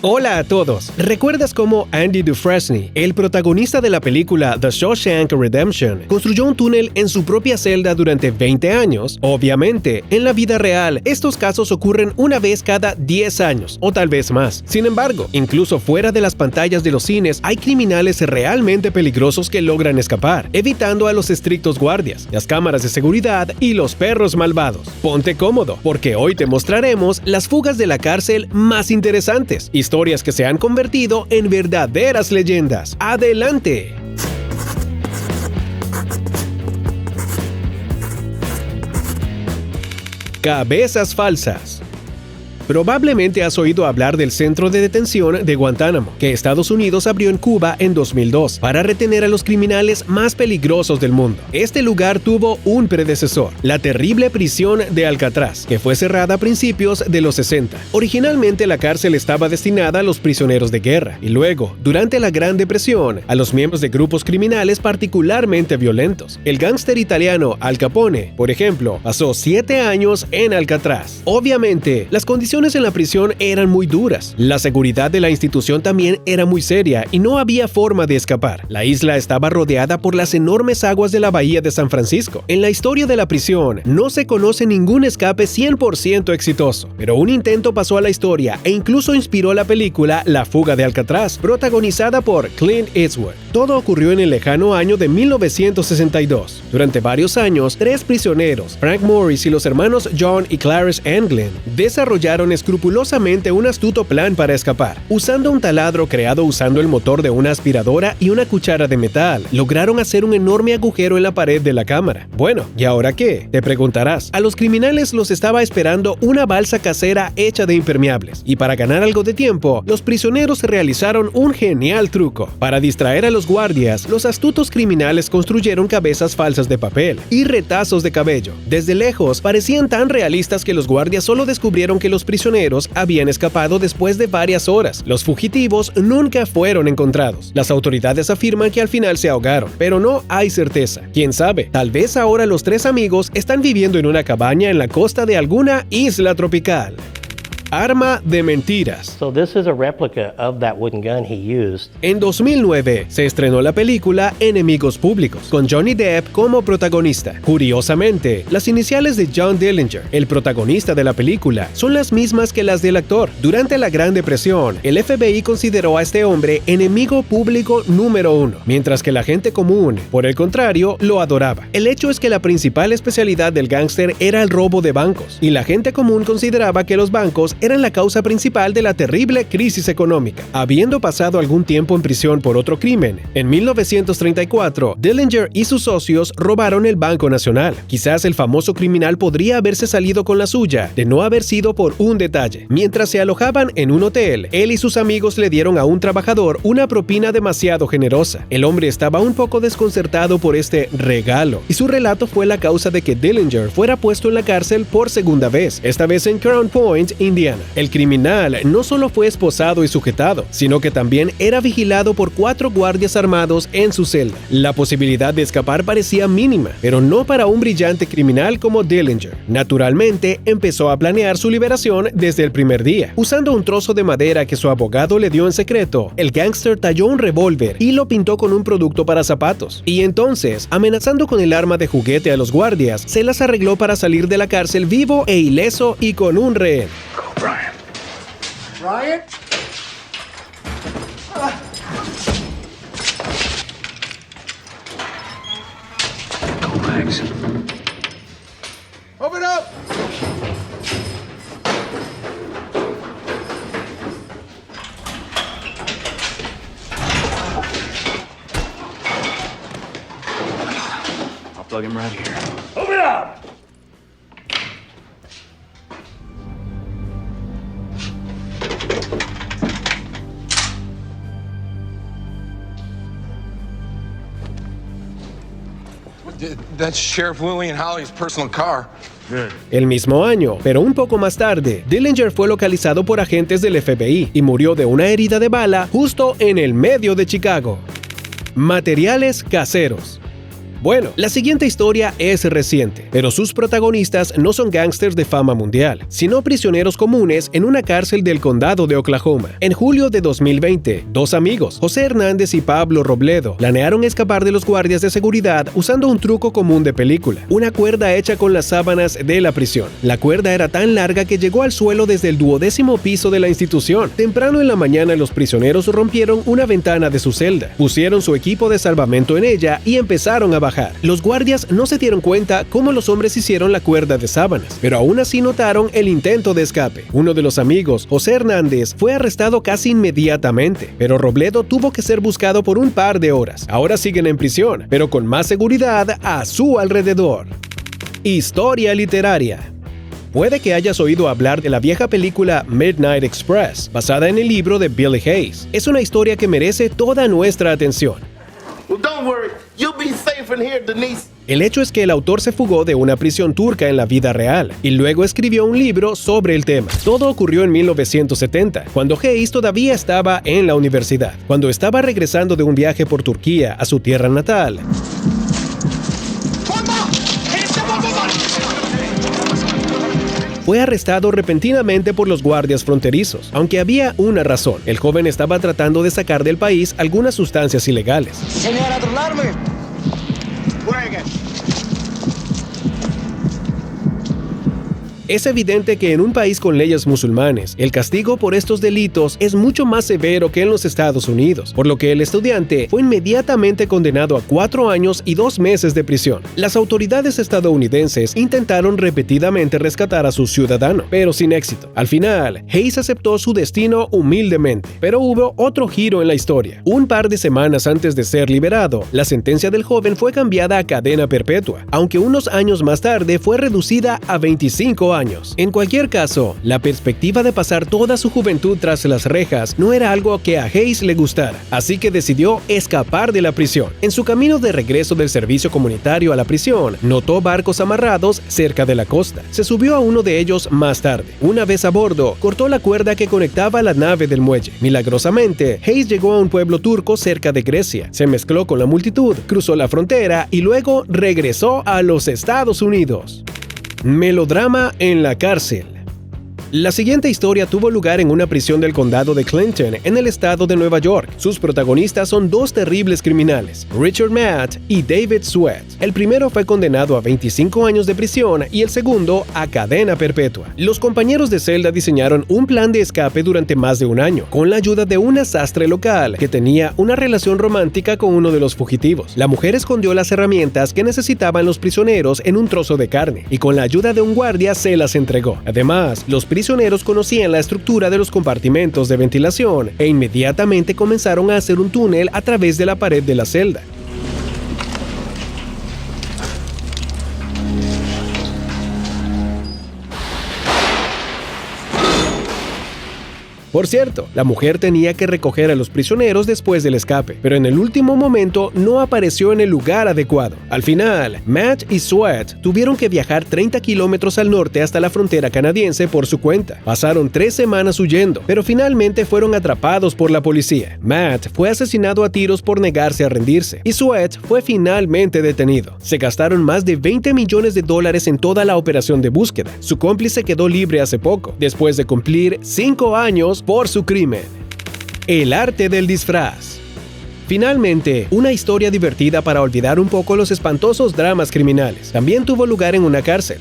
Hola a todos. ¿Recuerdas cómo Andy Dufresne, el protagonista de la película The Shawshank Redemption, construyó un túnel en su propia celda durante 20 años? Obviamente, en la vida real, estos casos ocurren una vez cada 10 años, o tal vez más. Sin embargo, incluso fuera de las pantallas de los cines, hay criminales realmente peligrosos que logran escapar, evitando a los estrictos guardias, las cámaras de seguridad y los perros malvados. Ponte cómodo, porque hoy te mostraremos las fugas de la cárcel más interesantes, historias que se han convertido en verdaderas leyendas. ¡Adelante! Cabezas falsas. Probablemente has oído hablar del centro de detención de Guantánamo, que Estados Unidos abrió en Cuba en 2002 para retener a los criminales más peligrosos del mundo. Este lugar tuvo un predecesor, la terrible prisión de Alcatraz, que fue cerrada a principios de los 60. Originalmente la cárcel estaba destinada a los prisioneros de guerra y luego, durante la Gran Depresión, a los miembros de grupos criminales particularmente violentos. El gángster italiano Al Capone, por ejemplo, pasó 7 años en Alcatraz. Obviamente, las condiciones en la prisión eran muy duras. La seguridad de la institución también era muy seria y no había forma de escapar. La isla estaba rodeada por las enormes aguas de la bahía de San Francisco. En la historia de la prisión no se conoce ningún escape 100% exitoso, pero un intento pasó a la historia e incluso inspiró la película La fuga de Alcatraz, protagonizada por Clint Eastwood. Todo ocurrió en el lejano año de 1962. Durante varios años, 3 prisioneros, Frank Morris y los hermanos John y Clarence Anglin, desarrollaron escrupulosamente un astuto plan para escapar. Usando un taladro creado usando el motor de una aspiradora y una cuchara de metal, lograron hacer un enorme agujero en la pared de la cámara. Bueno, ¿y ahora qué? Te preguntarás. A los criminales los estaba esperando una balsa casera hecha de impermeables, y para ganar algo de tiempo, los prisioneros realizaron un genial truco. Para distraer a los guardias, los astutos criminales construyeron cabezas falsas de papel y retazos de cabello. Desde lejos, parecían tan realistas que los guardias solo descubrieron que los prisioneros habían escapado después de varias horas. Los fugitivos nunca fueron encontrados. Las autoridades afirman que al final se ahogaron, pero no hay certeza. ¿Quién sabe? Tal vez ahora los 3 amigos están viviendo en una cabaña en la costa de alguna isla tropical. Arma de mentiras. So this is a replica of that wooden gun he used. En 2009 se estrenó la película Enemigos Públicos, con Johnny Depp como protagonista. Curiosamente, las iniciales de John Dillinger, el protagonista de la película, son las mismas que las del actor. Durante la Gran Depresión, el FBI consideró a este hombre enemigo público número 1, mientras que la gente común, por el contrario, lo adoraba. El hecho es que la principal especialidad del gángster era el robo de bancos, y la gente común consideraba que los bancos eran la causa principal de la terrible crisis económica. Habiendo pasado algún tiempo en prisión por otro crimen, en 1934, Dillinger y sus socios robaron el Banco Nacional. Quizás el famoso criminal podría haberse salido con la suya, de no haber sido por un detalle. Mientras se alojaban en un hotel, él y sus amigos le dieron a un trabajador una propina demasiado generosa. El hombre estaba un poco desconcertado por este regalo, y su relato fue la causa de que Dillinger fuera puesto en la cárcel por segunda vez, esta vez en Crown Point, Indiana. El criminal no solo fue esposado y sujetado, sino que también era vigilado por 4 guardias armados en su celda. La posibilidad de escapar parecía mínima, pero no para un brillante criminal como Dillinger. Naturalmente, empezó a planear su liberación desde el primer día. Usando un trozo de madera que su abogado le dio en secreto, el gángster talló un revólver y lo pintó con un producto para zapatos. Y entonces, amenazando con el arma de juguete a los guardias, se las arregló para salir de la cárcel vivo e ileso y con un rehén. Brian. Brian? Go, Max. Open up! I'll plug him right here. Open up! That's Sheriff Lillian Holly's personal car. El mismo año, pero un poco más tarde, Dillinger fue localizado por agentes del FBI y murió de una herida de bala justo en el medio de Chicago. Materiales caseros. Bueno, la siguiente historia es reciente, pero sus protagonistas no son gángsters de fama mundial, sino prisioneros comunes en una cárcel del condado de Oklahoma. En julio de 2020, dos amigos, José Hernández y Pablo Robledo, planearon escapar de los guardias de seguridad usando un truco común de película, una cuerda hecha con las sábanas de la prisión. La cuerda era tan larga que llegó al suelo desde el 12º piso de la institución. Temprano en la mañana, los prisioneros rompieron una ventana de su celda, pusieron su equipo de salvamento en ella y empezaron a bajar. Los guardias no se dieron cuenta cómo los hombres hicieron la cuerda de sábanas, pero aún así notaron el intento de escape. Uno de los amigos, José Hernández, fue arrestado casi inmediatamente, pero Robledo tuvo que ser buscado por un par de horas. Ahora siguen en prisión, pero con más seguridad a su alrededor. Historia literaria. Puede que hayas oído hablar de la vieja película Midnight Express, basada en el libro de Billy Hayes. Es una historia que merece toda nuestra atención. Well, don't worry. You'll be safe in here, Denise. El hecho es que el autor se fugó de una prisión turca en la vida real y luego escribió un libro sobre el tema. Todo ocurrió en 1970, cuando Hayes todavía estaba en la universidad. Cuando estaba regresando de un viaje por Turquía a su tierra natal, fue arrestado repentinamente por los guardias fronterizos, aunque había una razón. El joven estaba tratando de sacar del país algunas sustancias ilegales. Es evidente que en un país con leyes musulmanes, el castigo por estos delitos es mucho más severo que en los Estados Unidos, por lo que el estudiante fue inmediatamente condenado a 4 años y 2 meses de prisión. Las autoridades estadounidenses intentaron repetidamente rescatar a su ciudadano, pero sin éxito. Al final, Hayes aceptó su destino humildemente, pero hubo otro giro en la historia. Un par de semanas antes de ser liberado, la sentencia del joven fue cambiada a cadena perpetua, aunque unos años más tarde fue reducida a 25 años. En cualquier caso, la perspectiva de pasar toda su juventud tras las rejas no era algo que a Hayes le gustara, así que decidió escapar de la prisión. En su camino de regreso del servicio comunitario a la prisión, notó barcos amarrados cerca de la costa. Se subió a uno de ellos más tarde. Una vez a bordo, cortó la cuerda que conectaba la nave del muelle. Milagrosamente, Hayes llegó a un pueblo turco cerca de Grecia, se mezcló con la multitud, cruzó la frontera y luego regresó a los Estados Unidos. Melodrama en la cárcel. La siguiente historia tuvo lugar en una prisión del condado de Clinton, en el estado de Nueva York. Sus protagonistas son dos terribles criminales, Richard Matt y David Sweat. El primero fue condenado a 25 años de prisión y el segundo a cadena perpetua. Los compañeros de celda diseñaron un plan de escape durante más de un año, con la ayuda de una sastre local que tenía una relación romántica con uno de los fugitivos. La mujer escondió las herramientas que necesitaban los prisioneros en un trozo de carne y con la ayuda de un guardia se las entregó. Además, los prisioneros conocían la estructura de los compartimentos de ventilación e inmediatamente comenzaron a hacer un túnel a través de la pared de la celda. Por cierto, la mujer tenía que recoger a los prisioneros después del escape, pero en el último momento no apareció en el lugar adecuado. Al final, Matt y Sweat tuvieron que viajar 30 kilómetros al norte hasta la frontera canadiense por su cuenta. Pasaron 3 semanas huyendo, pero finalmente fueron atrapados por la policía. Matt fue asesinado a tiros por negarse a rendirse, y Sweat fue finalmente detenido. Se gastaron más de $20 millones en toda la operación de búsqueda. Su cómplice quedó libre hace poco, después de cumplir 5 años por su crimen. El arte del disfraz. Finalmente, una historia divertida para olvidar un poco los espantosos dramas criminales. También tuvo lugar en una cárcel.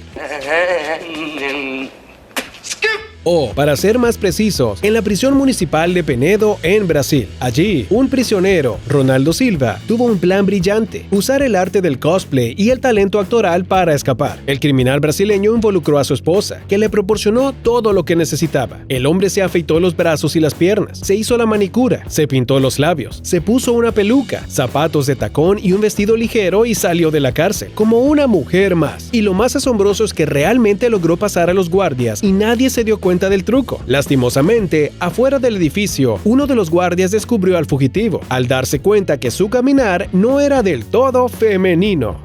O, para ser más precisos, en la prisión municipal de Penedo, en Brasil. Allí, un prisionero, Ronaldo Silva, tuvo un plan brillante: usar el arte del cosplay y el talento actoral para escapar. El criminal brasileño involucró a su esposa, que le proporcionó todo lo que necesitaba. El hombre se afeitó los brazos y las piernas, se hizo la manicura, se pintó los labios, se puso una peluca, zapatos de tacón y un vestido ligero y salió de la cárcel, como una mujer más. Y lo más asombroso es que realmente logró pasar a los guardias y nadie se dio cuenta del truco. Lastimosamente, afuera del edificio, uno de los guardias descubrió al fugitivo, al darse cuenta que su caminar no era del todo femenino.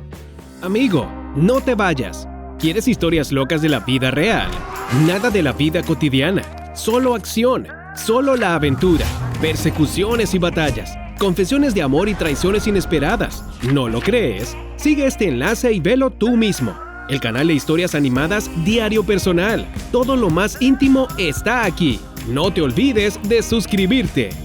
Amigo, no te vayas. ¿Quieres historias locas de la vida real? Nada de la vida cotidiana. Solo acción. Solo la aventura. Persecuciones y batallas. confesiones de amor y traiciones inesperadas. ¿No lo crees? Sigue este enlace y velo tú mismo. El canal de historias animadas Diario Personal. Todo lo más íntimo está aquí. No te olvides de suscribirte.